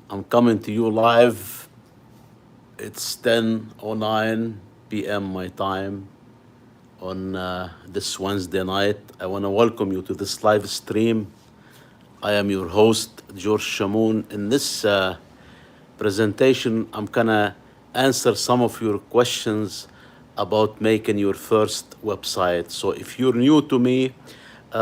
I'm coming to you live. It's 10:09 p.m. my time on this Wednesday night. I want to welcome you to this live stream. I am your host, George Shamoun. In this presentation, I'm gonna answer some of your questions about making your first website. So if you're new to me,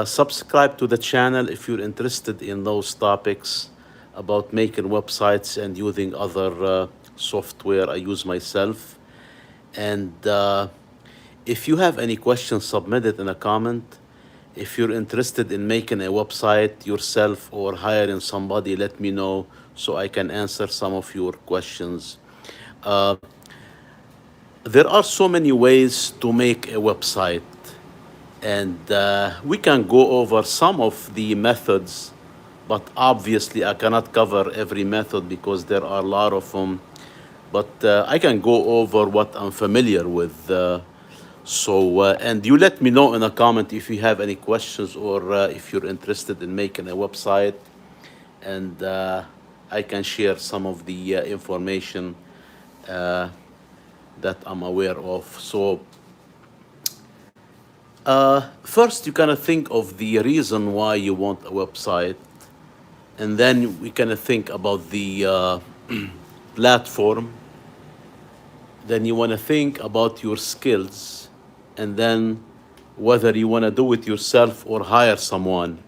subscribe to the channel if you're interested in those topics about making websites and using other software I use myself. And if you have any questions, submit it in a comment. If you're interested in making a website yourself or hiring somebody, let me know so I can answer some of your questions. Uh, there are so many ways to make a website, and we can go over some of the methods, but obviously I cannot cover every method because there are a lot of them. But I can go over what I'm familiar with. And you let me know in a comment if you have any questions or if you're interested in making a website, and I can share some of the information uh, that I'm aware of. So, first, you kind of think of the reason why you want a website, and then we kind of think about the platform. Then you want to think about your skills, and then whether you want to do it yourself or hire someone.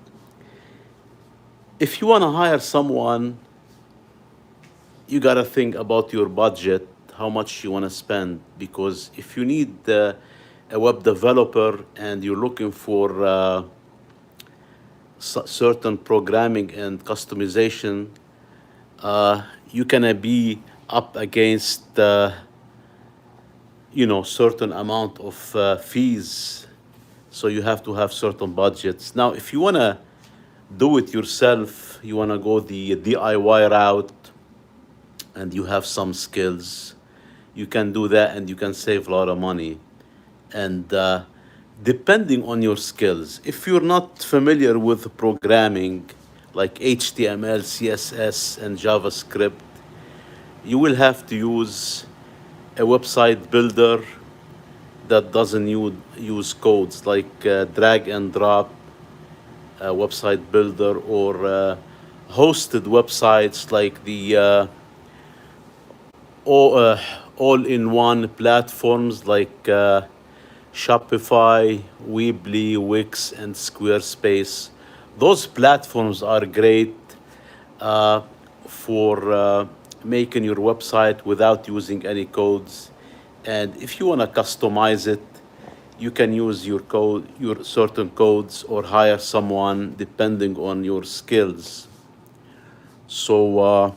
If you want to hire someone, you got to think about your budget, how much you want to spend. Because if you need a web developer and you're looking for certain programming and customization, you can be up against certain amount of fees. So you have to have certain budgets. Now, if you want to do it yourself, you want to go the DIY route, and you have some skills, you can do that and you can save a lot of money. And depending on your skills, if you're not familiar with programming like HTML, CSS, and JavaScript, you will have to use a website builder that doesn't use codes, like drag and drop website builder, or hosted websites like the all, uh, all-in-one platforms like Shopify, Weebly, Wix, and Squarespace. Those platforms are great uh, for making your website without using any codes. And if you want to customize it, you can use your certain codes, or hire someone depending on your skills. So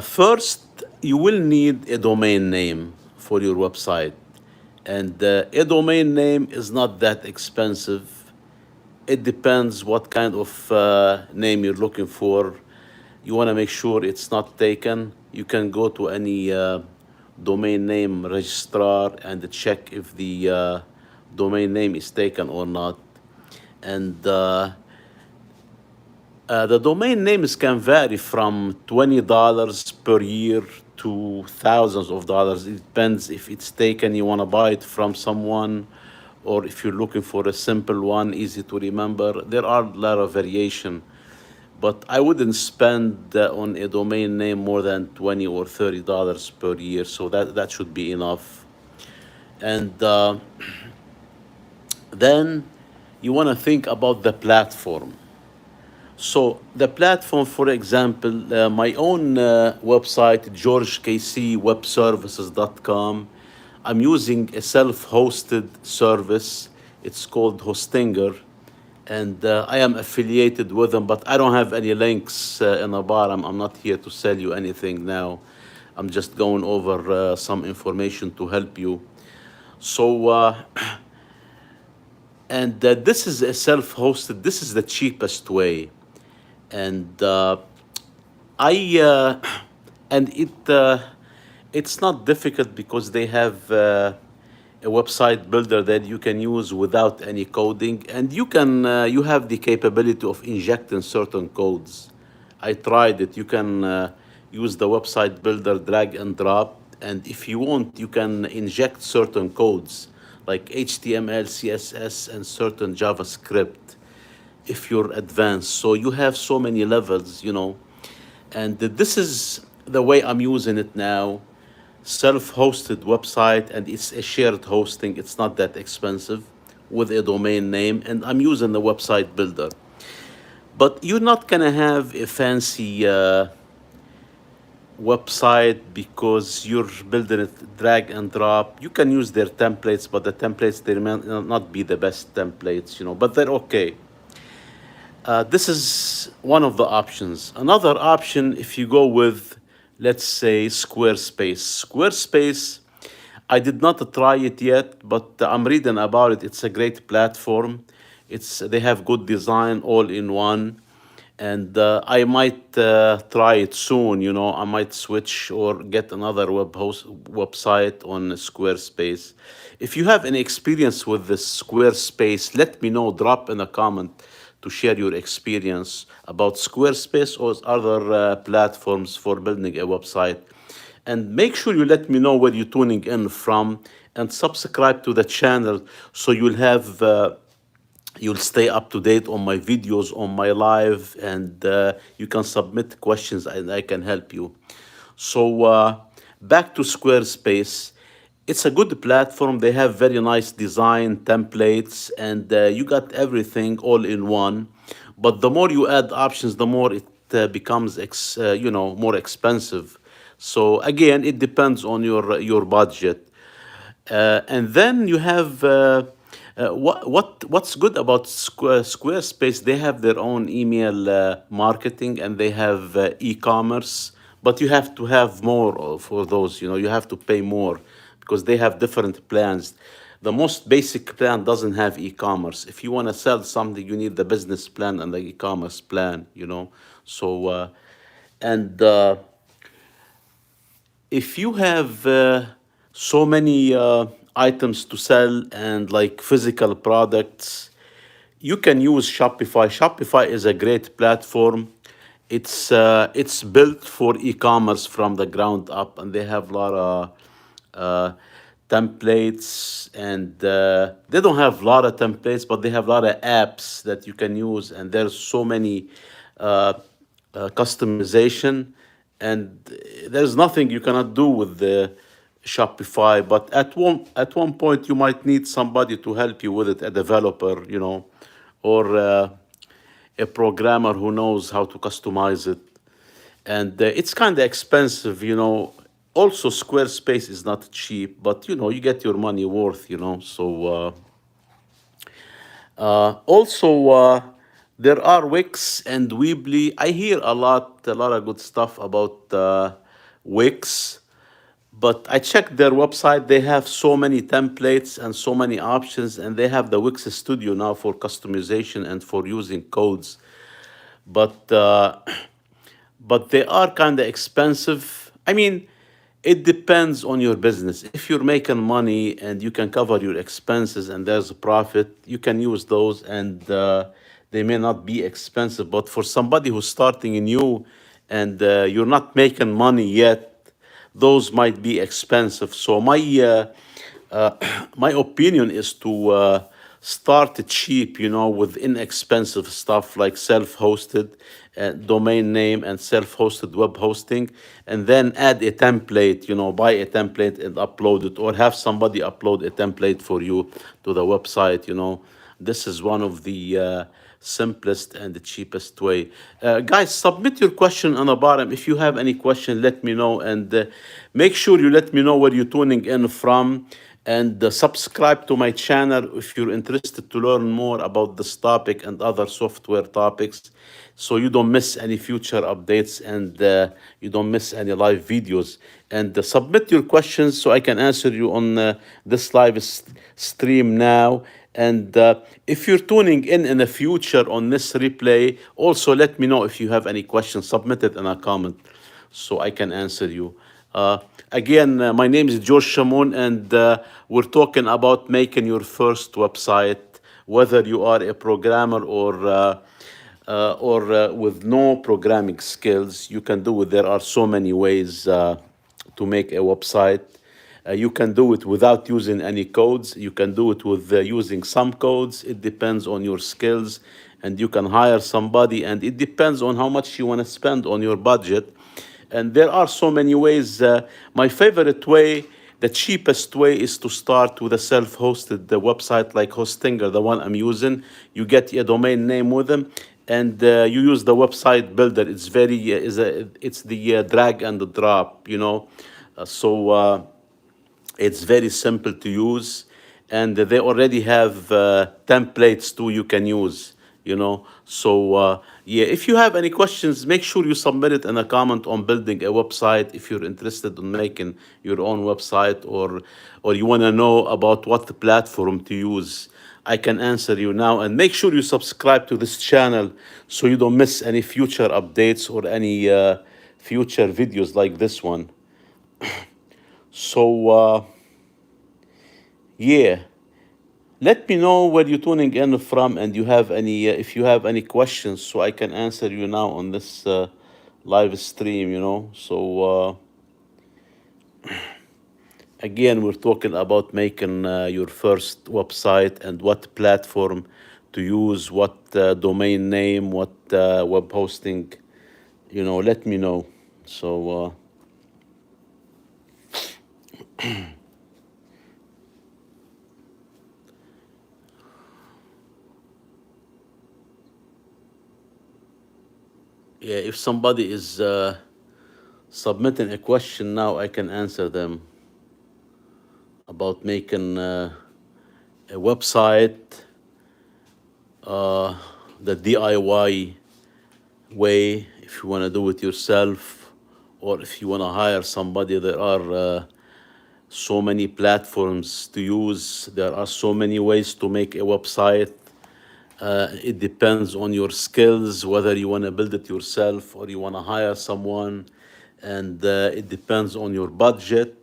first, you will need a domain name for your website. And a domain name is not that expensive. It depends what kind of name you're looking for. You want to make sure it's not taken. You can go to any domain name registrar and check if the domain name is taken or not. And the domain names can vary from $20 per year to thousands of dollars. It depends if it's taken, you want to buy it from someone, or if you're looking for a simple one, easy to remember. There are a lot of variation, but I wouldn't spend on a domain name more than $20 or $30 per year. So that should be enough. And then you want to think about the platform. So the platform, for example, my own website, georgekcwebservices.com, I'm using a self-hosted service. It's called Hostinger, and I am affiliated with them, but I don't have any links in the bottom. I'm not here to sell you anything now. I'm just going over some information to help you. So, and this is a self-hosted. This is the cheapest way. And I and it's not difficult because they have a website builder that you can use without any coding, and you have the capability of injecting certain codes I tried it. You can use the website builder, drag and drop, and if you want, you can inject certain codes like HTML, CSS, and certain JavaScript if you're advanced. So you have so many levels, and this is the way I'm using it now. Self-hosted website, and it's a shared hosting. It's not that expensive with a domain name, and I'm using the website builder. But you're not gonna have a fancy website because you're building it drag and drop. You can use their templates, but the templates they may not be the best templates, but they're okay. This is one of the options. Another option, if you go with, let's say, Squarespace. Squarespace, I did not try it yet, but I'm reading about it. It's a great platform. They have good design all in one, and I might try it soon. I might switch or get another website on Squarespace. If you have any experience with the Squarespace, let me know. Drop in a comment to share your experience about Squarespace or other platforms for building a website. And make sure you let me know where you're tuning in from, and subscribe to the channel so you'll stay up to date on my videos, on my live, and you can submit questions and I can help you. So back to Squarespace. It's a good platform. They have very nice design templates, and you got everything all in one. But the more you add options, the more it becomes more expensive. So again, it depends on your budget. And then you have what's good about Squarespace. They have their own email marketing, and they have e-commerce, but you have to have more for those. You have to pay more because they have different plans. The most basic plan doesn't have e-commerce. If you want to sell something, you need the business plan and the e-commerce plan. So and if you have so many items to sell and like physical products, you can use Shopify. Shopify is a great platform. It's built for e-commerce from the ground up, and they have a lot of uh, templates, and they don't have a lot of templates, but they have a lot of apps that you can use, and there's so many uh, customization, and there's nothing you cannot do with the Shopify. But at one point you might need somebody to help you with it, a developer, or a programmer who knows how to customize it. And it's kind of expensive. Also, Squarespace is not cheap, but you get your money worth. So also, there are Wix and Weebly. I hear a lot of good stuff about Wix, but I checked their website. They have so many templates and so many options, and they have the Wix Studio now for customization and for using codes. But but they are kind of expensive. I mean, it depends on your business. If you're making money and you can cover your expenses and there's a profit, you can use those, and they may not be expensive. But for somebody who's starting new and you're not making money yet, those might be expensive. So my opinion is to start cheap, with inexpensive stuff like self-hosted domain name and self-hosted web hosting, and then add a template, buy a template and upload it, or have somebody upload a template for you to the website. This is one of the simplest and the cheapest way. Guys, submit your question on the bottom. If you have any question, let me know, and make sure you let me know where you're tuning in from, and subscribe to my channel if you're interested to learn more about this topic and other software topics, so you don't miss any future updates, and you don't miss any live videos. And submit your questions so I can answer you on this live stream now. And if you're tuning in the future on this replay, also let me know if you have any questions. Submit it in a comment so I can answer you. Again, my name is George Shamoun, and we're talking about making your first website, whether you are a programmer or or with no programming skills, you can do it. There are so many ways to make a website. You can do it without using any codes. You can do it with using some codes. It depends on your skills, and you can hire somebody, and it depends on how much you want to spend on your budget. And there are so many ways. My favorite way, the cheapest way, is to start with a self-hosted website like Hostinger, the one I'm using. You get a domain name with them, and you use the website builder. It's very it's the drag and the drop, so it's very simple to use, and they already have templates too you can use. So yeah, if you have any questions, make sure you submit it in a comment on building a website. If you're interested in making your own website, or you want to know about what platform to use, I can answer you now. And make sure you subscribe to this channel so you don't miss any future updates or any future videos like this one. So yeah, let me know where you're tuning in from, and you have any if you have any questions, so I can answer you now on this live stream. So again, we're talking about making your first website and what platform to use, what domain name, what web hosting. Let me know. So yeah, if somebody is submitting a question now, I can answer them about making a website the DIY way. If you want to do it yourself, or if you want to hire somebody, there are so many platforms to use. There are so many ways to make a website. It depends on your skills, whether you want to build it yourself or you want to hire someone, and it depends on your budget,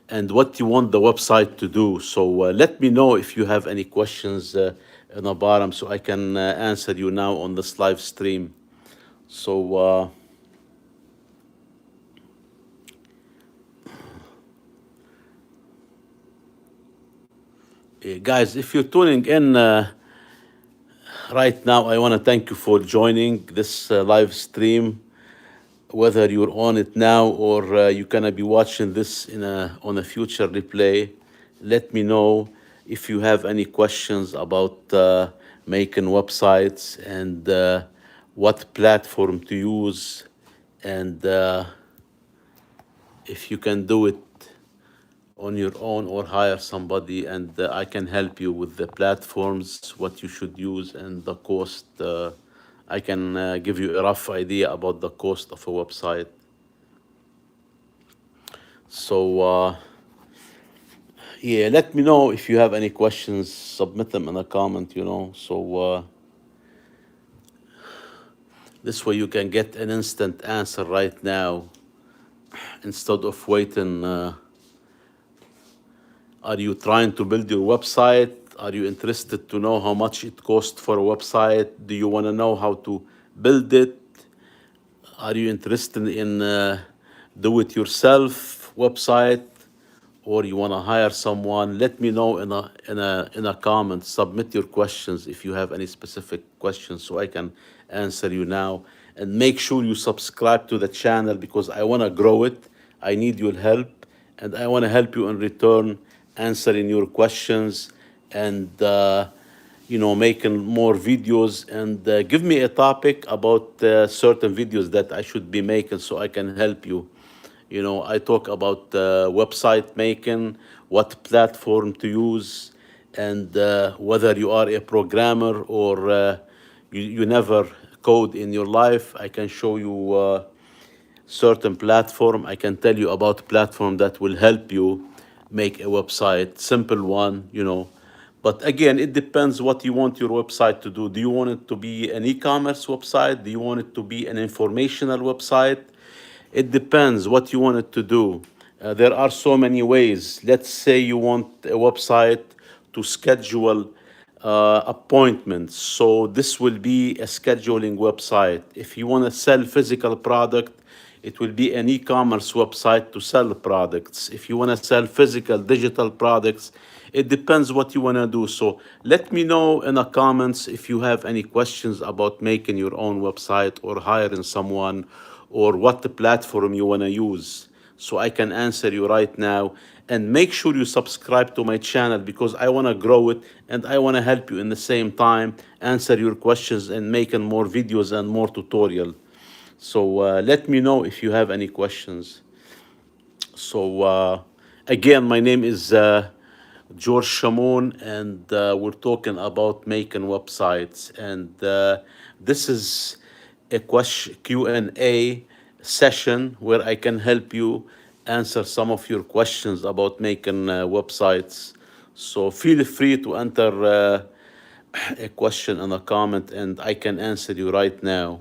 and what you want the website to do. So let me know if you have any questions in the bottom, so I can answer you now on this live stream. So guys, if you're tuning in right now, I want to thank you for joining this live stream. Whether you're on it now, or you're gonna be watching this on a future replay, let me know if you have any questions about making websites, and what platform to use, and if you can do it on your own or hire somebody, and I can help you with the platforms, what you should use, and the cost. I can give you a rough idea about the cost of a website. So yeah, let me know if you have any questions. Submit them in a comment. So this way you can get an instant answer right now, instead of waiting. Are you trying to build your website? Are you interested to know how much it costs for a website? Do you want to know how to build it? Are you interested in do-it-yourself website, or you want to hire someone? Let me know in a comment. Submit your questions if you have any specific questions, so I can answer you now. And make sure you subscribe to the channel, because I want to grow it. I need your help, and I want to help you in return, answering your questions, and making more videos. And give me a topic about certain videos that I should be making, so I can help you. I talk about website making, what platform to use, and whether you are a programmer, or you never code in your life, I can show you certain platform. I can tell you about platform that will help you make a website, simple one. But again, it depends what you want your website to do. Do you want it to be an e-commerce website? Do you want it to be an informational website? It depends what you want it to do. There are so many ways. Let's say you want a website to schedule appointments. So this will be a scheduling website. If you want to sell physical product, it will be an e-commerce website to sell products. If you want to sell physical digital products, it depends what you want to do. So let me know in the comments if you have any questions about making your own website or hiring someone, or what the platform you want to use, so I can answer you right now. And make sure you subscribe to my channel, because I want to grow it and I want to help you in the same time answer your questions and making more videos and more tutorial. So let me know if you have any questions. So again, my name is George Shamon, and we're talking about making websites. And this is a question Q&A session where I can help you answer some of your questions about making websites. So feel free to enter a question in a comment, and I can answer you right now.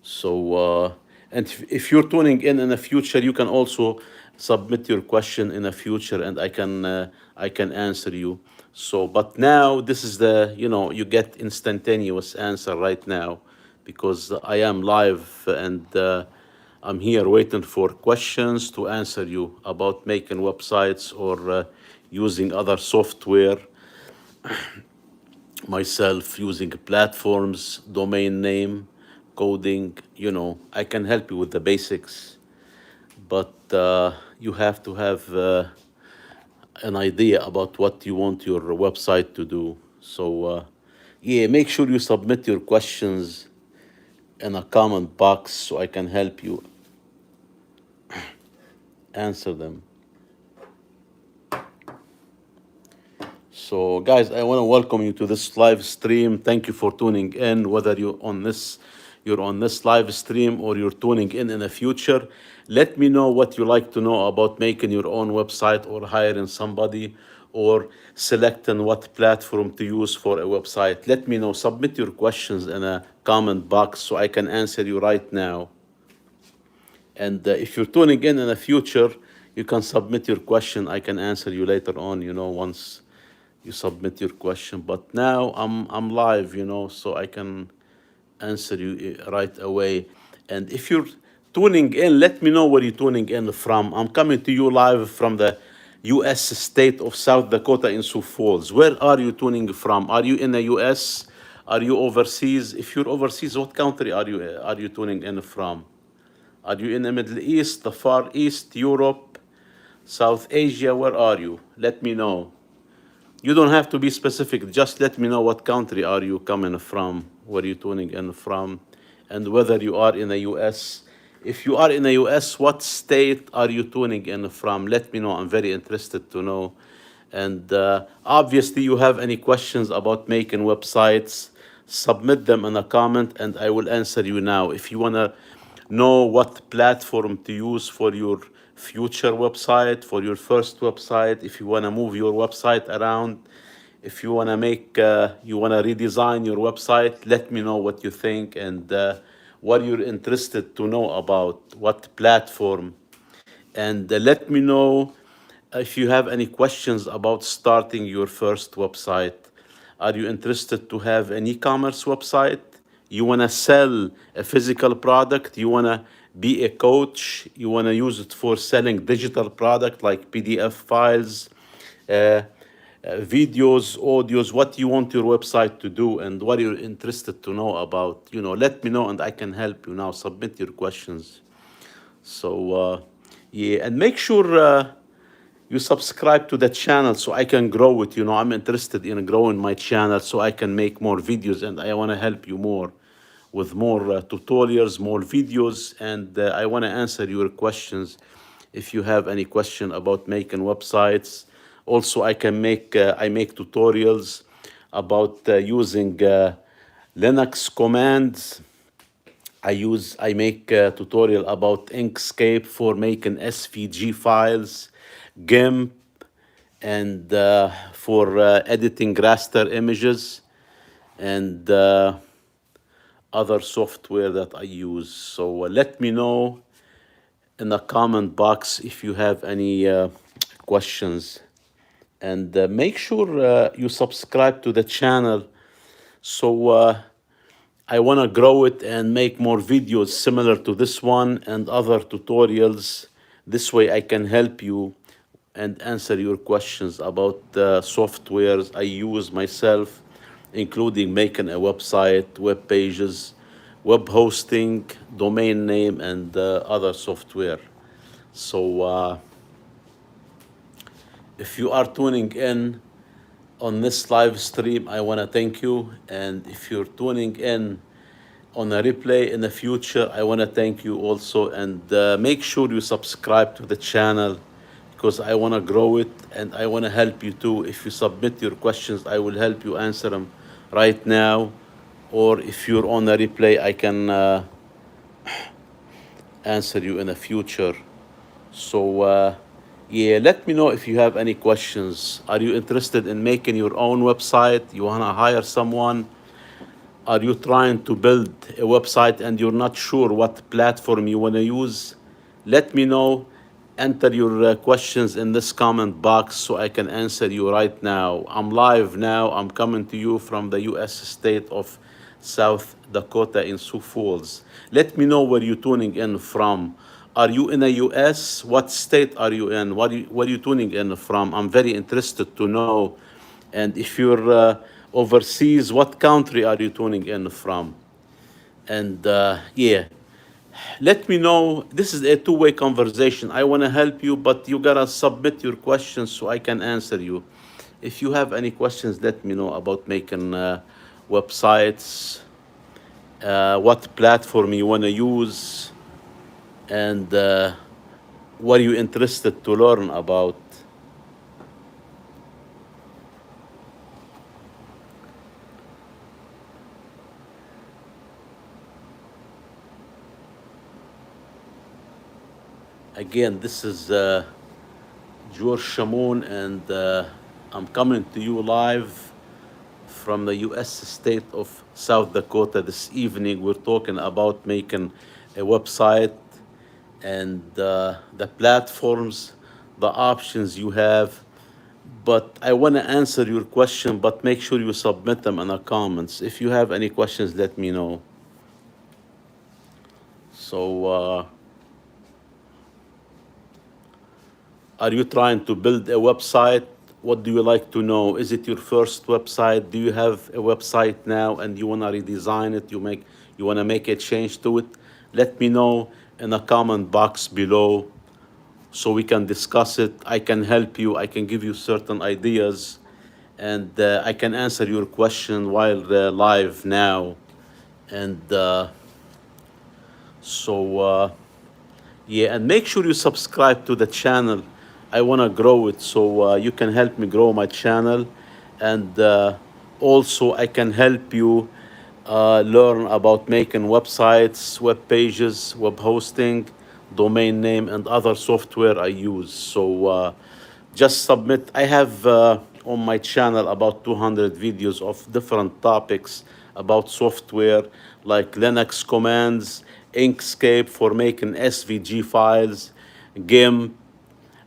So, and if you're tuning in the future, you can also submit your question in the future, and I can answer you. So, but now this is the, you get instantaneous answer right now, because I am live, and I'm here waiting for questions to answer you about making websites, or using other software, myself using platforms, domain name, coding. I can help you with the basics, but you have to have an idea about what you want your website to do. So, yeah, make sure you submit your questions in a comment box so I can help you answer them. So, guys, I want to welcome you to this live stream. Thank you for tuning in, whether you're on this live stream, or you're tuning in the future. Let me know what you like to know about making your own website, or hiring somebody, or selecting what platform to use for a website. Let me know. Submit your questions in a comment box so I can answer you right now. And if you're tuning in the future, you can submit your question. I can answer you later on, once you submit your question. But now I'm live, so I can answer you right away. And if you're tuning in, let me know where you're tuning in from. I'm coming to you live from the U.S. state of South Dakota in Sioux Falls. Where are you tuning from? Are you in the U.S.? Are you overseas? If you're overseas, what country are you tuning in from? Are you in the Middle East, the Far East, Europe, South Asia? Where are you? Let me know. You don't have to be specific. Just let me know what country are you coming from, where you tuning in from, and whether you are in the U.S. If you are in the U.S., what state are you tuning in from? Let me know. I'm very interested to know. And obviously, you have any questions about making websites, submit them in a comment, and I will answer you now. If you want to know what platform to use for your future website, for your first website, if you want to move your website around, if you want to you want to redesign your website, let me know what you think, and what you're interested to know about, what platform. And let me know if you have any questions about starting your first website. Are you interested to have an e-commerce website? You want to sell a physical product? You want to be a coach? You want to use it for selling digital product like PDF files, uh, videos, audios? What you want your website to do, and what you're interested to know about? Let me know, and I can help you now. Submit your questions. So, yeah, and make sure you subscribe to the channel so I can grow it. I'm interested in growing my channel so I can make more videos, and I want to help you more with more tutorials, more videos, and I want to answer your questions. If you have any question about making websites, also I make tutorials about using Linux commands. I make a tutorial about Inkscape for making SVG files, GIMP, and for editing raster images, and other software that I use. So let me know in the comment box if you have any questions. And make sure you subscribe to the channel. So I want to grow it and make more videos similar to this one and other tutorials. This way I can help you and answer your questions about the softwares I use myself, including making a website, web pages, web hosting, domain name, and other software. So if you are tuning in on this live stream, I want to thank you. And if you're tuning in on a replay in the future, I want to thank you also. And make sure you subscribe to the channel because I want to grow it and I want to help you too. If you submit your questions, I will help you answer them right now. Or if you're on a replay, I can answer you in the future. So, yeah, let me know if you have any questions. Are you interested in making your own website? You want to hire someone? Are you trying to build a website and you're not sure what platform you want to use? Let me know. Enter your questions in this comment box so I can answer you right now. I'm live now. I'm coming to you from the US state of South Dakota in Sioux Falls. Let me know where you're tuning in from. Are you in the US? What state are you in? What are you tuning in from? I'm very interested to know. And if you're overseas, what country are you tuning in from? And yeah, let me know. This is a two-way conversation. I want to help you, but you gotta submit your questions so I can answer you. If you have any questions, let me know about making websites, what platform you want to use, and what are you interested to learn about. Again, this is George Shamoun, and I'm coming to you live from the US state of South Dakota. This evening, we're talking about making a website and the platforms, the options you have. But I want to answer your question, but make sure you submit them in the comments. If you have any questions, let me know. So, are you trying to build a website? What do you like to know? Is it your first website? Do you have a website now and you want to redesign it? You want to make a change to it? Let me know in the comment box below so we can discuss it. I can help you. I can give you certain ideas, and I can answer your question while live now. And so. Yeah, and make sure you subscribe to the channel. I want to grow it, so you can help me grow my channel. And also, I can help you learn about making websites, web pages, web hosting, domain name, and other software I use. So just submit. I have on my channel about 200 videos of different topics about software like Linux commands, Inkscape for making SVG files, GIMP.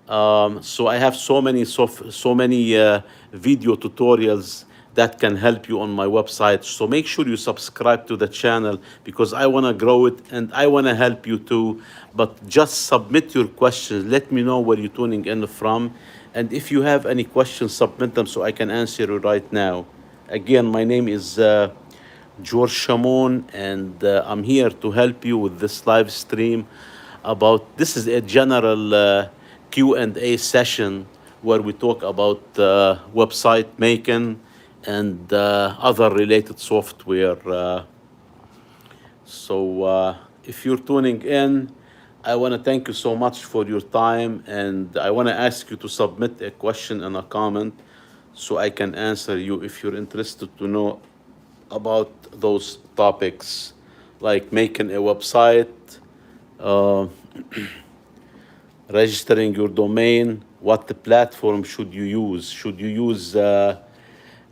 So I have so many video tutorials that can help you on my website. So make sure you subscribe to the channel because I want to grow it and I want to help you too. But just submit your questions. Let me know where you're tuning in from. And if you have any questions, submit them so I can answer you right now. Again, my name is George Shamoun, and I'm here to help you with this live stream about, this is a general Q&A session where we talk about website making and other related software. So if you're tuning in, I want to thank you so much for your time, and I want to ask you to submit a question and a comment so I can answer you if you're interested to know about those topics, like making a website, uh, registering your domain, what the platform should you use? Should you use an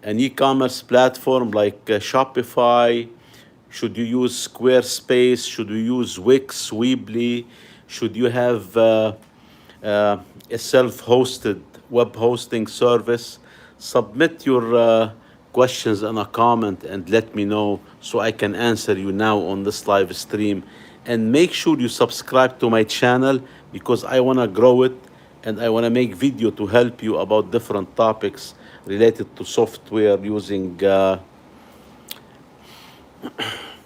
e-commerce platform like Shopify? Should you use Squarespace? Should you use Wix, Weebly? Should you have a self-hosted web hosting service. Submit your questions in a comment and let me know so I can answer you now on this live stream. And make sure you subscribe to my channel because I want to grow it and I want to make video to help you about different topics related to software using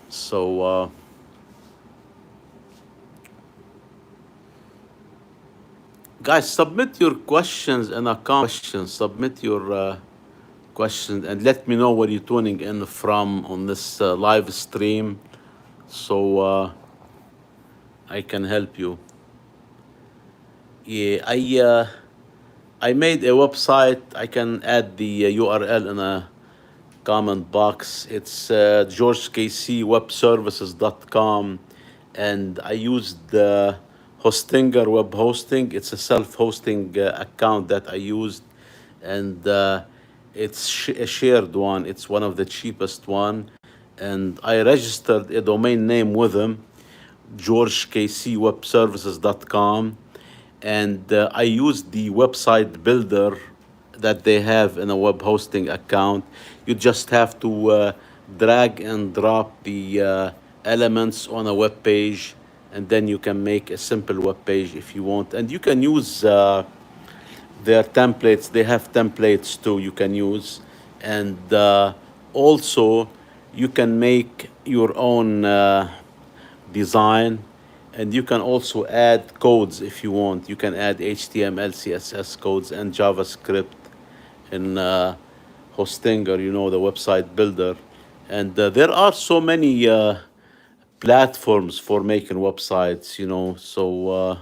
so guys, submit your questions in a question. Submit your questions and let me know where you're tuning in from on this live stream so I can help you. Yeah, I made a website. I can add the URL in a comment box. It's georgekcwebservices.com, and I used the Hostinger web hosting. It's a self-hosting account that I used, and it's a shared one. It's one of the cheapest one, and I registered a domain name with them, georgekcwebservices.com, and I used the website builder that they have in a web hosting account. You just have to drag and drop the elements on a web page, and then you can make a simple web page if you want. And you can use their templates. They have templates too you can use, and also you can make your own design, and you can also add codes if you want. You can add HTML, CSS codes, and JavaScript in Hostinger, the website builder. And there are so many platforms for making websites. So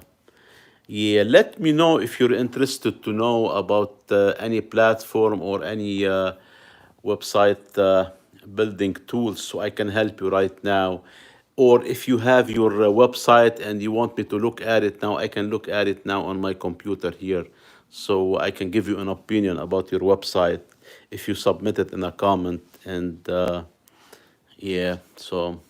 yeah, let me know if you're interested to know about any platform or any website building tools so I can help you right now. Or if you have your website and you want me to look at it now, I can look at it now on my computer here. So I can give you an opinion about your website if you submit it in a comment. And yeah, so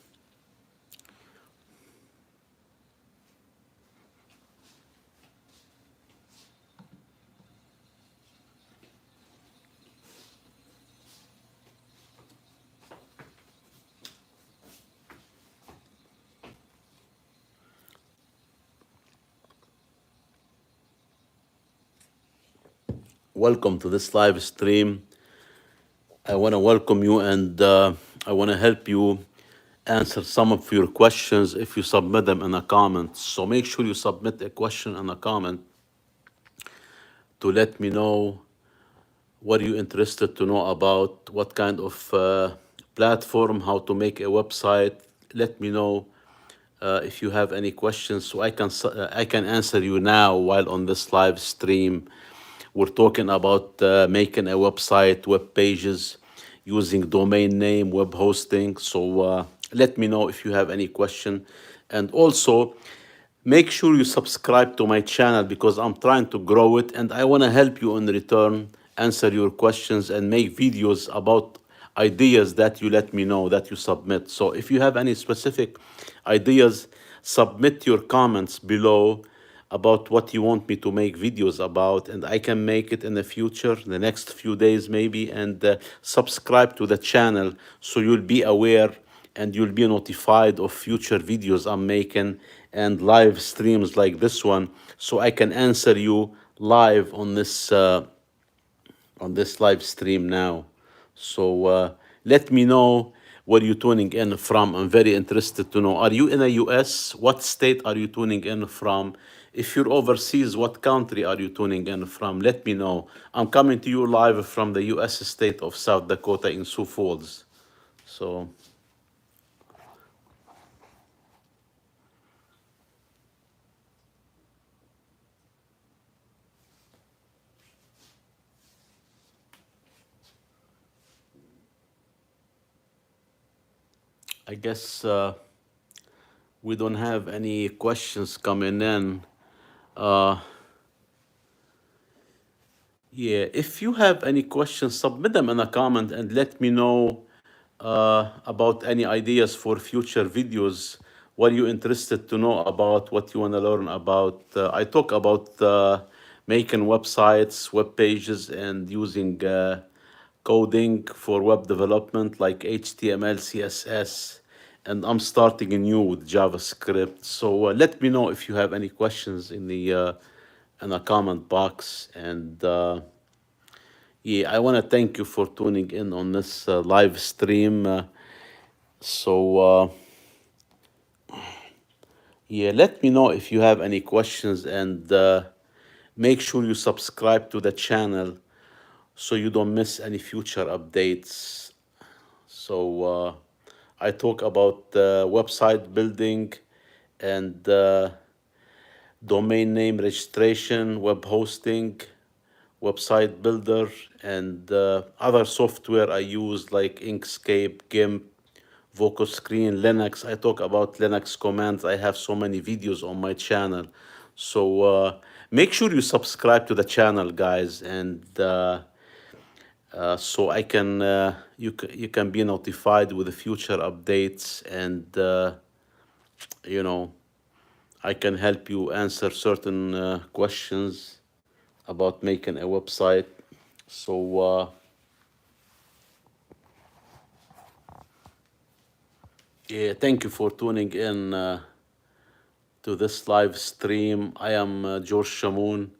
welcome to this live stream. I want to welcome you, and I want to help you answer some of your questions if you submit them in a comment. So make sure you submit a question in a comment to let me know what are you interested to know about, what kind of platform, how to make a website. Let me know if you have any questions so I can answer you now while on this live stream. We're talking about making a website, web pages, using domain name, web hosting. So let me know if you have any question. And also, make sure you subscribe to my channel because I'm trying to grow it and I want to help you in return, answer your questions, and make videos about ideas that you let me know that you submit. So if you have any specific ideas, submit your comments below about what you want me to make videos about, and I can make it in the future, the next few days maybe. And subscribe to the channel so you'll be aware and you'll be notified of future videos I'm making and live streams like this one, so I can answer you live on this live stream now. So let me know where you're tuning in from. I'm very interested to know. Are you in the US? What state are you tuning in from? If you're overseas, what country are you tuning in from? Let me know. I'm coming to you live from the US state of South Dakota in Sioux Falls. So I guess we don't have any questions coming in. Uh, yeah, if you have any questions, submit them in a comment and let me know about any ideas for future videos. What are you interested to know about? What you want to learn about? I talk about making websites, web pages, and using coding for web development like HTML, CSS, and I'm starting anew with JavaScript. So let me know if you have any questions in the comment box. And yeah, I want to thank you for tuning in on this live stream. So yeah, let me know if you have any questions, and make sure you subscribe to the channel so you don't miss any future updates. So I talk about website building and domain name registration, web hosting, website builder, and other software I use like Inkscape, GIMP, Vocoscreen, Linux. I talk about Linux commands. I have so many videos on my channel. So make sure you subscribe to the channel, guys, and so I can you can be notified with the future updates, and you know, I can help you answer certain questions about making a website. So yeah, thank you for tuning in to this live stream. I am George Shamoun.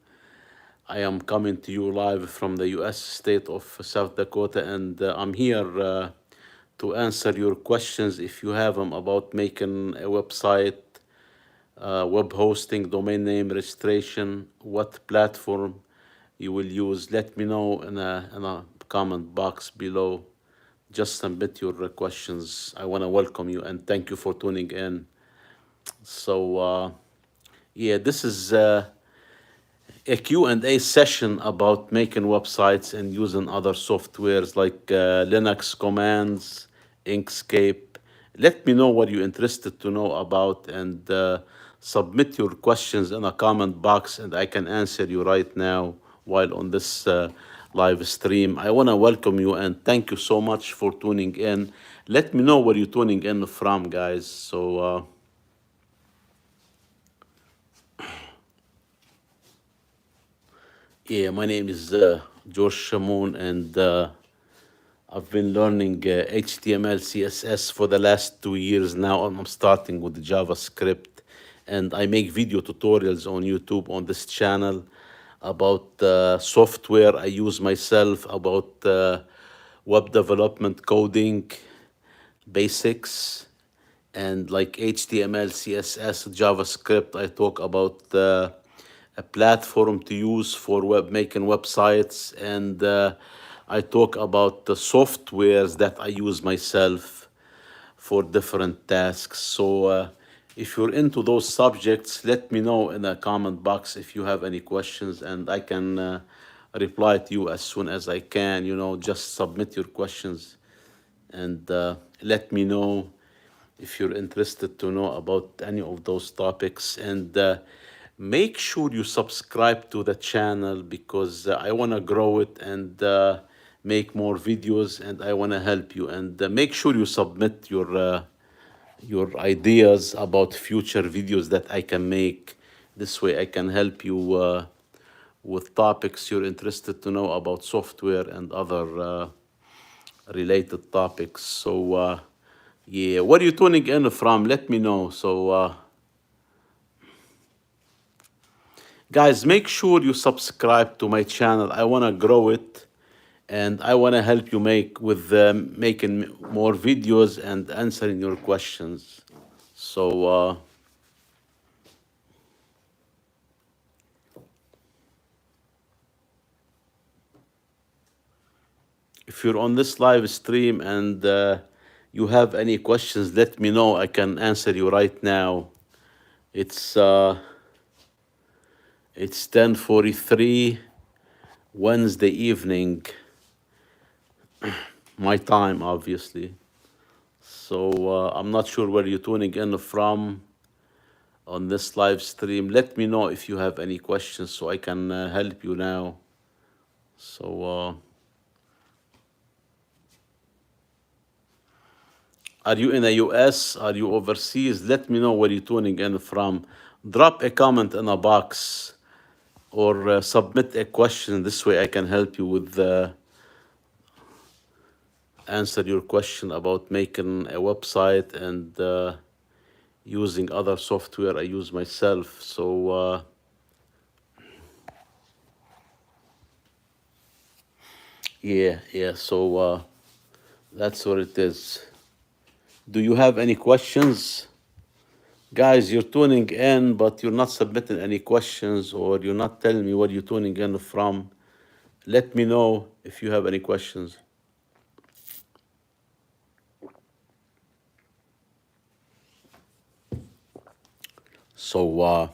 I am coming to you live from the US state of South Dakota, and I'm here to answer your questions if you have them about making a website, web hosting, domain name registration, what platform you will use. Let me know in a comment box below. Just submit your questions. I want to welcome you and thank you for tuning in. So, yeah, this is a Q&A session about making websites and using other softwares like Linux commands, Inkscape. Let me know what you're interested to know about, and submit your questions in a comment box, and I can answer you right now while on this live stream. I want to welcome you and thank you so much for tuning in. Let me know where you're tuning in from, guys. So yeah, my name is George Shamoun, and I've been learning HTML, CSS for the last 2 years now. I'm starting with JavaScript, and I make video tutorials on YouTube on this channel about software I use myself, about web development, coding, basics, and like HTML, CSS, JavaScript. I talk about a platform to use for web making websites, and I talk about the softwares that I use myself for different tasks. So if you're into those subjects, let me know in the comment box if you have any questions, and I can reply to you as soon as I can. You know, just submit your questions, and let me know if you're interested to know about any of those topics. And make sure you subscribe to the channel, because I want to grow it and make more videos, and I want to help you. And make sure you submit your ideas about future videos that I can make. This way I can help you with topics you're interested to know about software and other related topics. So yeah, where are you tuning in from? Let me know. So guys, make sure you subscribe to my channel. I want to grow it, and I want to help you making more videos and answering your questions. So if you're on this live stream and you have any questions, let me know. I can answer you right now. It's 10:43 Wednesday evening, my time, obviously. So I'm not sure where you're tuning in from on this live stream. Let me know if you have any questions so I can help you now. So are you in the US? Are you overseas? Let me know where you're tuning in from. Drop a comment in a box or submit a question. This way I can help you with answer your question about making a website and using other software I use myself. So yeah. So that's what it is. Do you have any questions? Guys, you're tuning in, but you're not submitting any questions or you're not telling me what you're tuning in from. Let me know if you have any questions. So,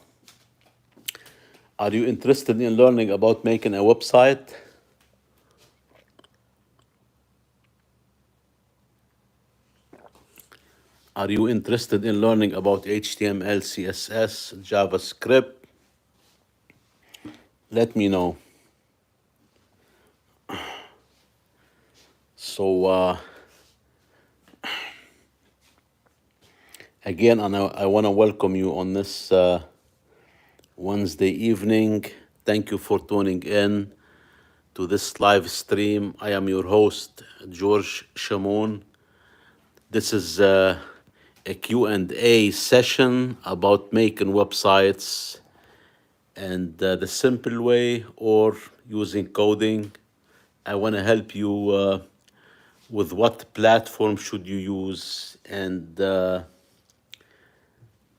are you interested in learning about making a website? Are you interested in learning about HTML, CSS, JavaScript? Let me know. So, again, I want to welcome you on this Wednesday evening. Thank you for tuning in to this live stream. I am your host, George Shamoun. This is a Q&A session about making websites and the simple way or using coding. I want to help you with what platform should you use and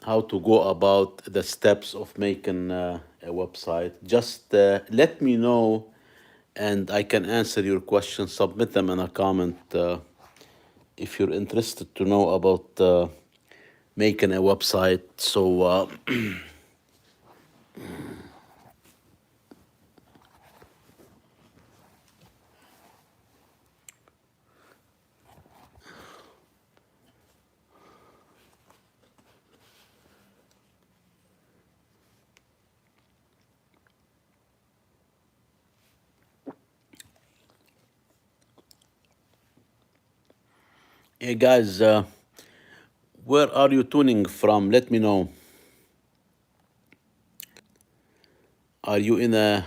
how to go about the steps of making a website. Just let me know and I can answer your questions. Submit them in a comment if you're interested to know about making a website. So hey guys, where are you tuning from? Let me know. Are you in a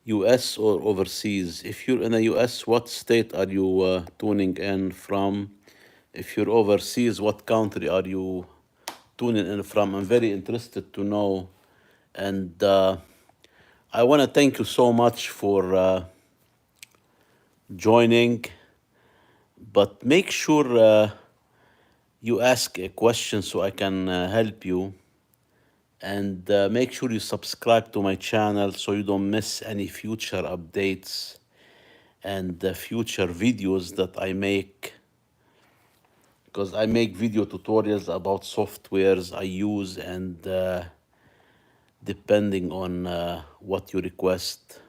US or overseas? If you're in the US, what state are you tuning in from? If you're overseas, what country are you tuning in from? I'm very interested to know. And I want to thank you so much for joining. But make sure you ask a question so I can help you. And make sure you subscribe to my channel so you don't miss any future updates and future videos that I make, because I make video tutorials about softwares I use and depending on what you request.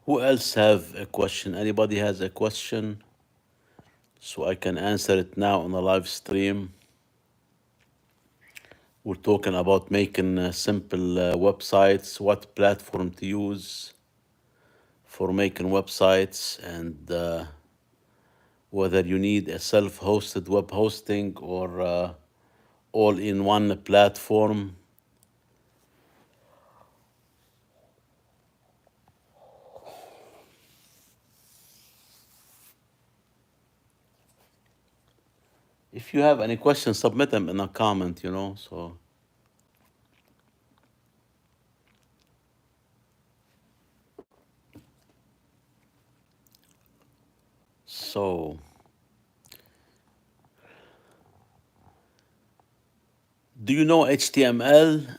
Who else have a question? Anybody has a question? So I can answer it now on the live stream. We're talking about making simple websites, what platform to use for making websites, and whether you need a self-hosted web hosting or all in one platform. If you have any questions, submit them in a comment, So, do you know HTML?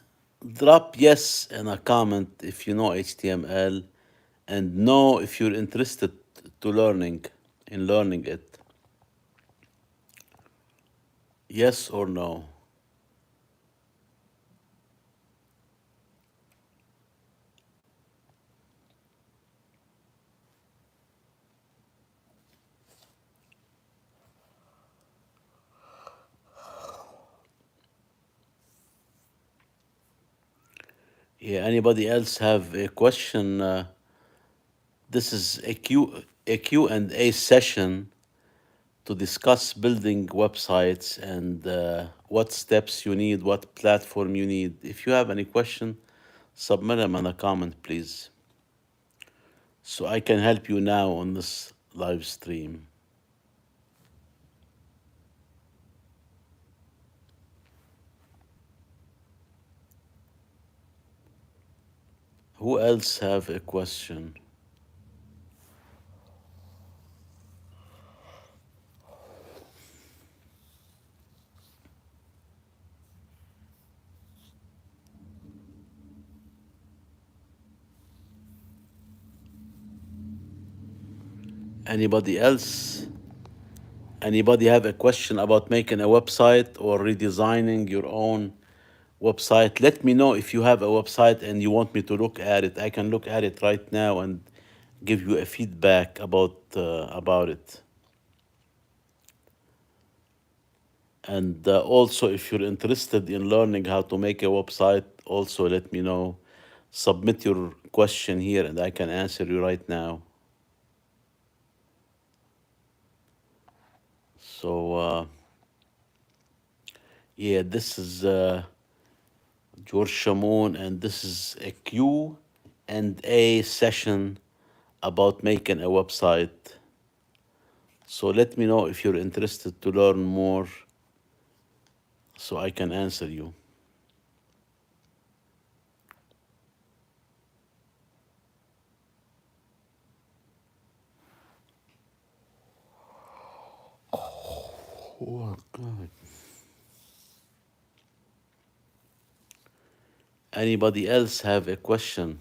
Drop yes in a comment if you know HTML and no if you're interested to learning it. Yes or no? Yeah, anybody else have a question? This is a Q&A session to discuss building websites and what steps you need, what platform you need. If you have any question, submit them in a comment, please, so I can help you now on this live stream. Who else have a question? Anybody else? Anybody have a question about making a website or redesigning your own website? Let me know if you have a website and you want me to look at it. I can look at it right now and give you a feedback about it. And also, if you're interested in learning how to make a website, also let me know. Submit your question here and I can answer you right now. So, yeah, this is George Shamoun, and this is a Q&A session about making a website. So let me know if you're interested to learn more so I can answer you. Oh, God. Anybody else have a question?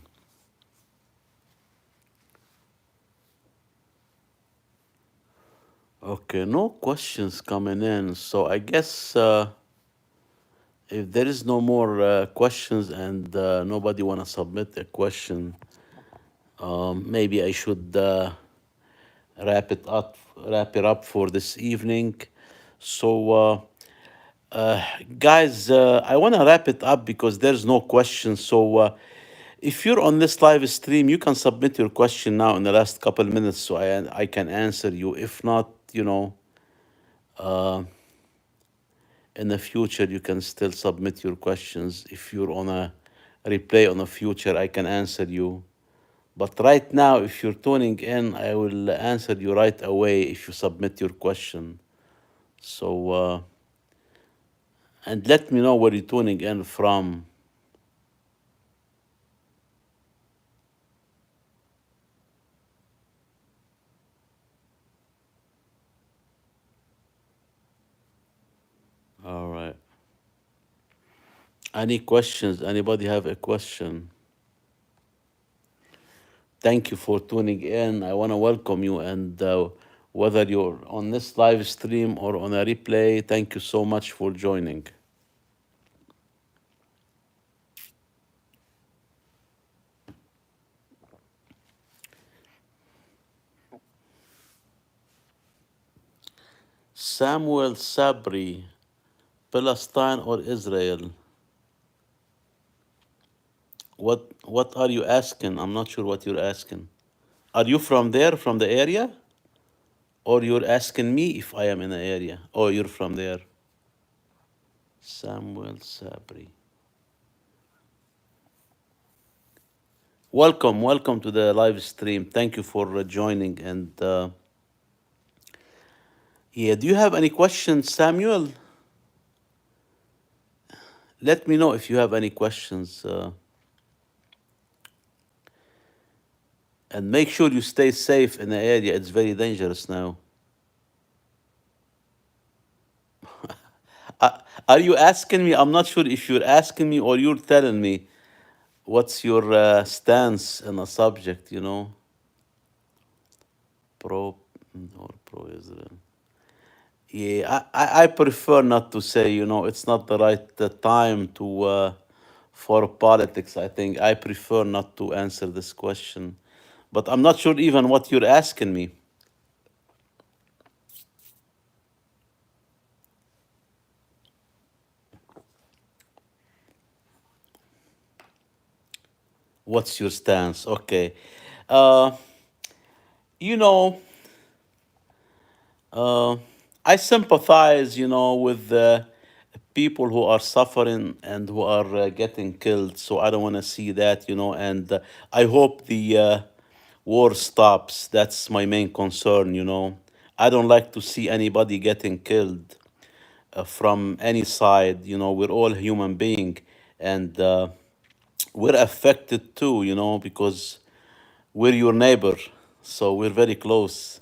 Okay, no questions coming in. So I guess if there is no more questions and nobody want to submit a question, maybe I should wrap it up for this evening. So, guys, I want to wrap it up because there's no question. So, if you're on this live stream, you can submit your question now in the last couple minutes, so I can answer you. If not, in the future, you can still submit your questions. If you're on a replay on the future, I can answer you. But right now, if you're tuning in, I will answer you right away if you submit your question. So, and let me know where you're tuning in from. All right. Any questions? Anybody have a question? Thank you for tuning in. I want to welcome you, and whether you're on this live stream or on a replay, thank you so much for joining. Samuel Sabri, Palestine or Israel? What are you asking? I'm not sure what you're asking. Are you from there, from the area? Or you're asking me if I am in the area? Or you're from there? Samuel Sabri. Welcome to the live stream. Thank you for joining. And yeah, do you have any questions, Samuel? Let me know if you have any questions. And make sure you stay safe in the area. It's very dangerous now. Are you asking me? I'm not sure if you're asking me or you're telling me what's your stance on a subject, pro or pro Israel. Yeah, I prefer not to say, it's not the right time to for politics. I think I prefer not to answer this question. But I'm not sure even what you're asking me. What's your stance? Okay. Uh, you know, uh, I sympathize, with the people who are suffering and who are getting killed. So I don't want to see that, and I hope the war stops. That's my main concern. I don't like to see anybody getting killed from any side. We're all human being, and we're affected too. Because we're your neighbor, so we're very close.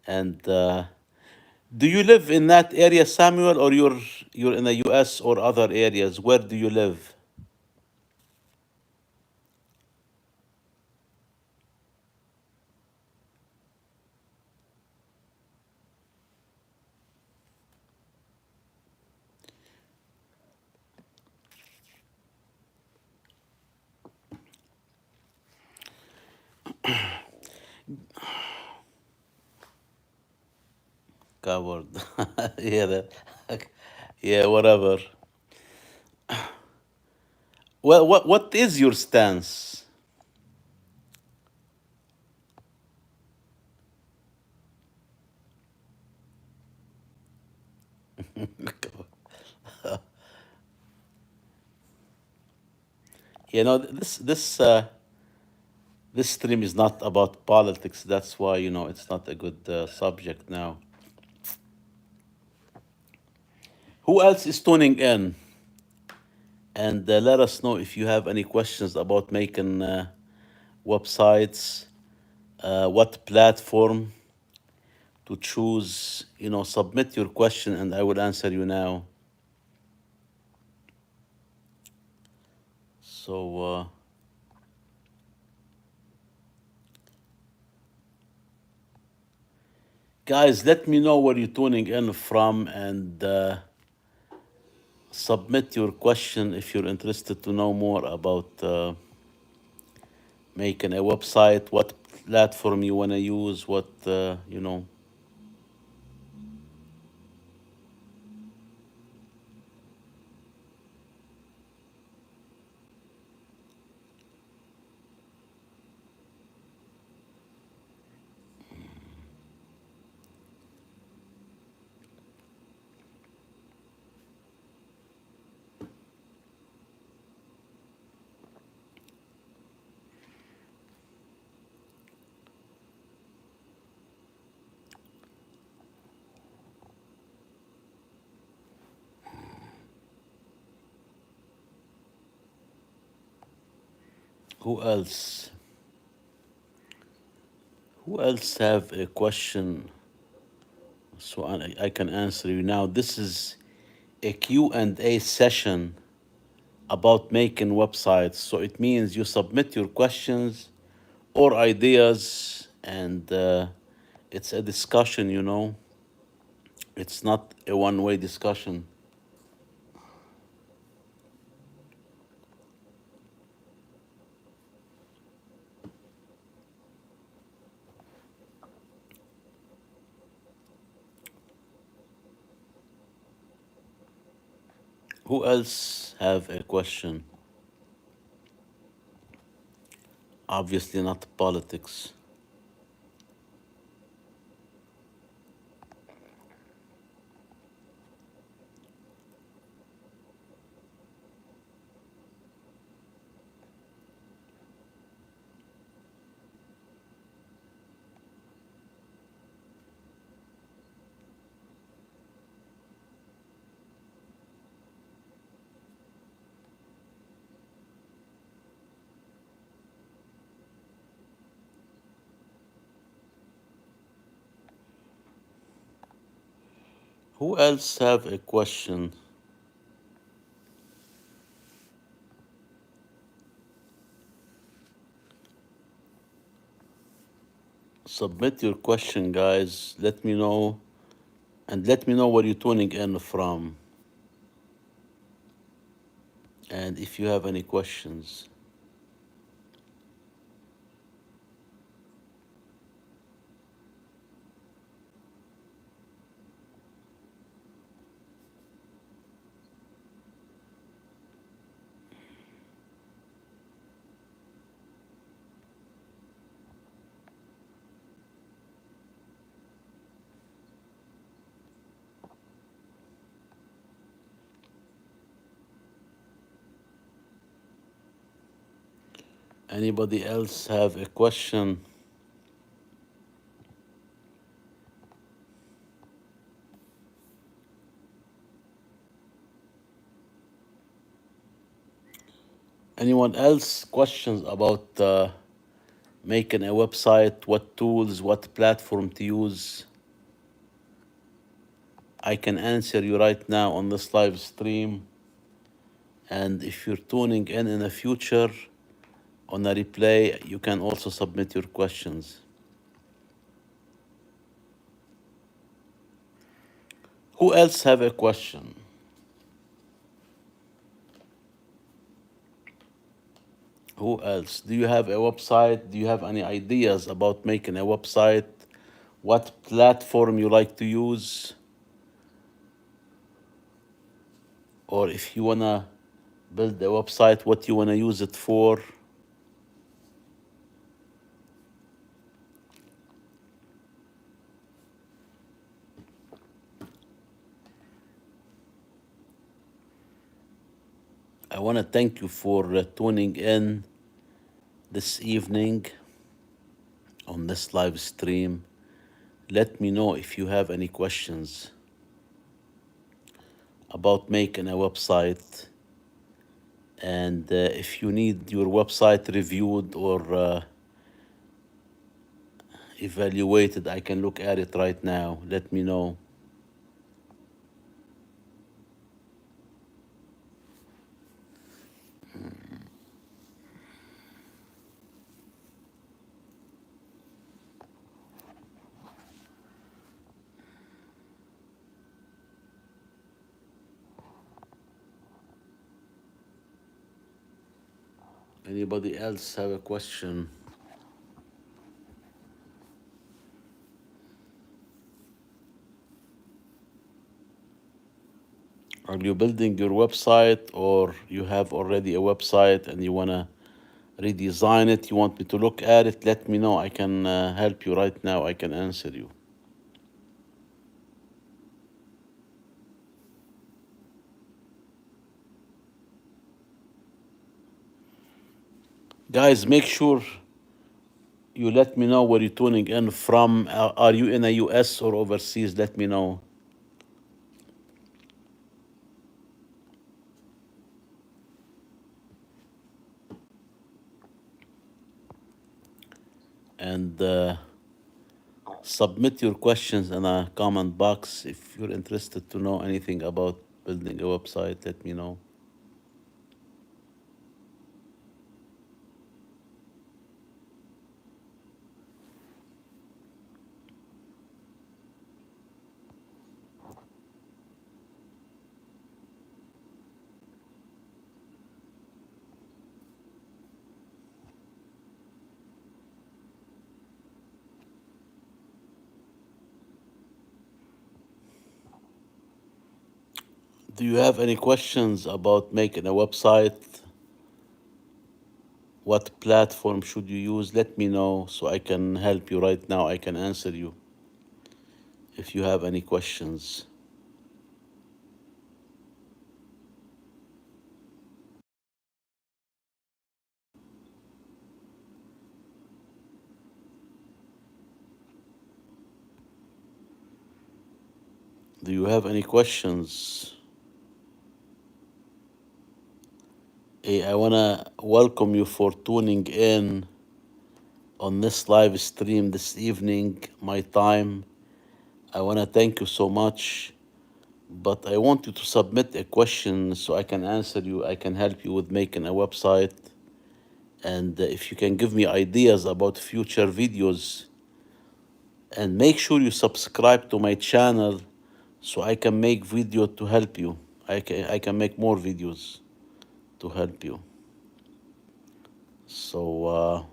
And do you live in that area, Samuel, or you're in the U.S. or other areas? Where do you live? Coward. Yeah, yeah, whatever. Well, what is your stance? This stream is not about politics. That's why it's not a good subject now. Who else is tuning in? And let us know if you have any questions about making websites, what platform to choose. Submit your question and I will answer you now. So, guys, let me know where you're tuning in from and submit your question if you're interested to know more about making a website, what platform you want to use, what. Who else? Who else have a question so I can answer you now? This is a Q&A session about making websites. So it means you submit your questions or ideas, and it's a discussion. It's not a one-way discussion. Who else have a question? Obviously not politics. Who else have a question? Submit your question, guys. Let me know, and let me know where you're tuning in from, and if you have any questions. Anybody else have a question? Anyone else questions about making a website, what tools, what platform to use? I can answer you right now on this live stream. And if you're tuning in the future on a replay, you can also submit your questions. Who else have a question? Who else? Do you have a website? Do you have any ideas about making a website? What platform you like to use? Or if you wanna build a website, what you wanna use it for? I wanna thank you for tuning in this evening on this live stream. Let me know if you have any questions about making a website, and if you need your website reviewed or evaluated, I can look at it right now. Let me know. Anybody else have a question? Are you building your website, or you have already a website and you wanna redesign it? You want me to look at it? Let me know. I can help you right now. I can answer you. Guys, make sure you let me know where you're tuning in from. Are you in the US or overseas? Let me know. And submit your questions in a comment box. If you're interested to know anything about building a website, let me know. Do you have any questions about making a website? What platform should you use? Let me know so I can help you right now. I can answer you if you have any questions. Do you have any questions? Hey, I want to welcome you for tuning in on this live stream this evening, my time. I want to thank you so much, but I want you to submit a question so I can answer you. I can help you with making a website. And if you can give me ideas about future videos, and make sure you subscribe to my channel so I can make video to help you. I can make more videos to help you. So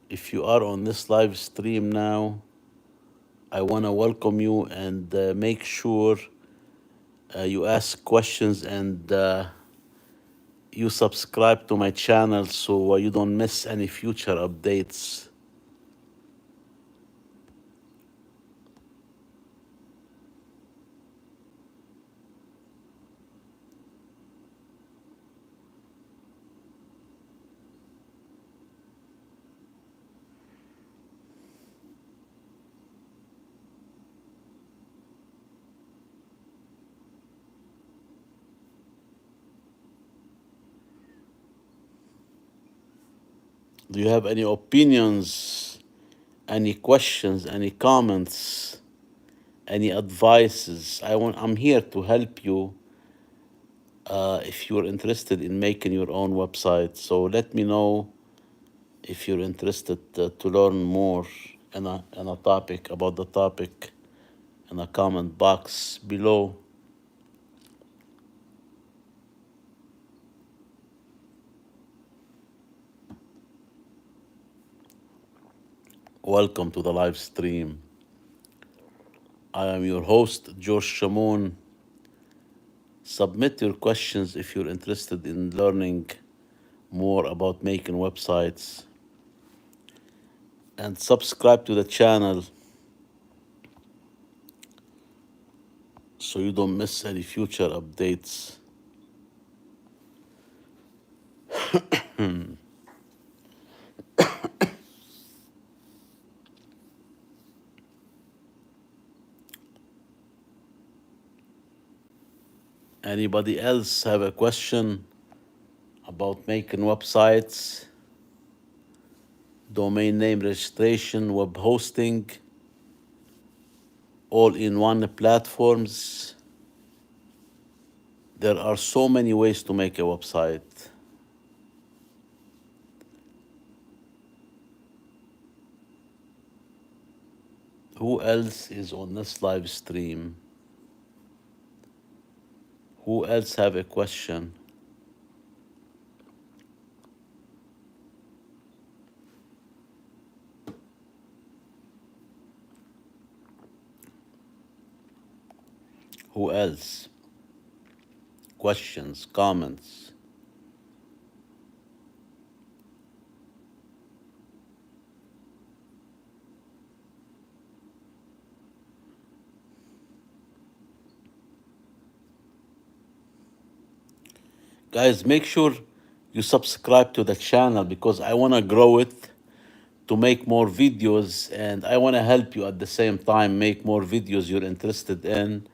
if you are on this live stream now, I want to welcome you, and make sure you ask questions, and you subscribe to my channel so you don't miss any future updates. Do you have any opinions, any questions, any comments, any advices? I'm here to help you if you're interested in making your own website. So let me know if you're interested to learn more in a topic about the topic in a comment box below. Welcome to the live stream. I am your host, George Shamoun. Submit your questions if you're interested in learning more about making websites. And subscribe to the channel so you don't miss any future updates. Anybody else have a question about making websites, domain name registration, web hosting, all in one platforms? There are so many ways to make a website. Who else is on this live stream? Who else have a question? Who else? Questions, comments? Guys, make sure you subscribe to the channel because I want to grow it to make more videos, and I want to help you at the same time make more videos you're interested in,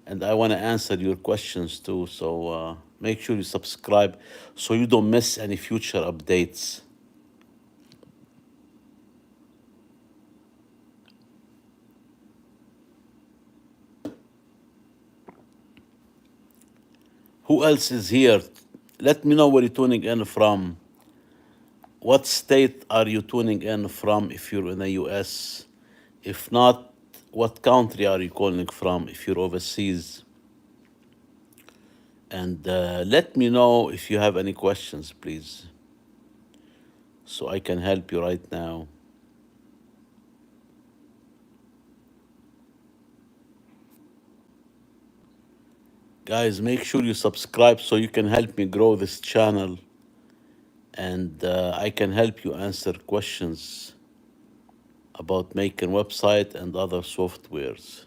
and I want to answer your questions too. So make sure you subscribe so you don't miss any future updates. Who else is here? Let me know where you're tuning in from. What state are you tuning in from if you're in the US? If not, what country are you calling from if you're overseas? And let me know if you have any questions, please, so I can help you right now. Guys, make sure you subscribe so you can help me grow this channel, and I can help you answer questions about making website and other softwares.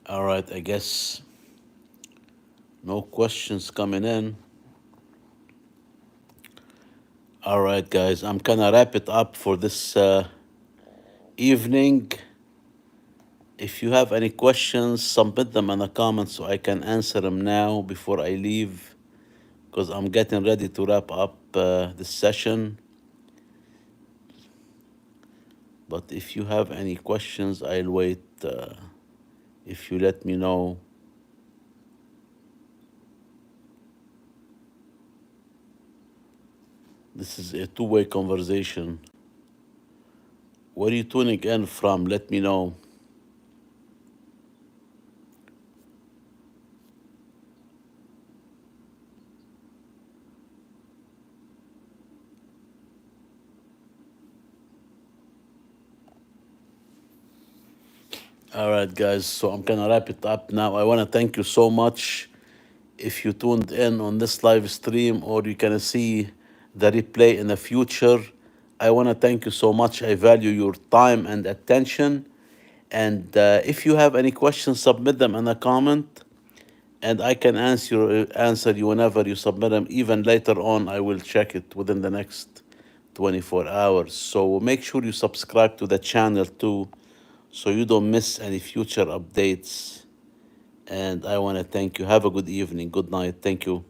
All right, I guess no questions coming in. All right, guys, I'm gonna wrap it up for this evening. If you have any questions, submit them in the comments so I can answer them now before I leave, because I'm getting ready to wrap up this session. But if you have any questions, I'll wait if you let me know. This is a two-way conversation. Where are you tuning in from? Let me know. All right, guys, so I'm gonna wrap it up now. I wanna thank you so much if you tuned in on this live stream, or you can see the replay in the future. I wanna thank you so much. I value your time and attention. And if you have any questions, submit them in a comment, and I can answer you whenever you submit them. Even later on, I will check it within the next 24 hours. So make sure you subscribe to the channel too, so you don't miss any future updates. And I want to thank you. Have a good evening. Good night. Thank you.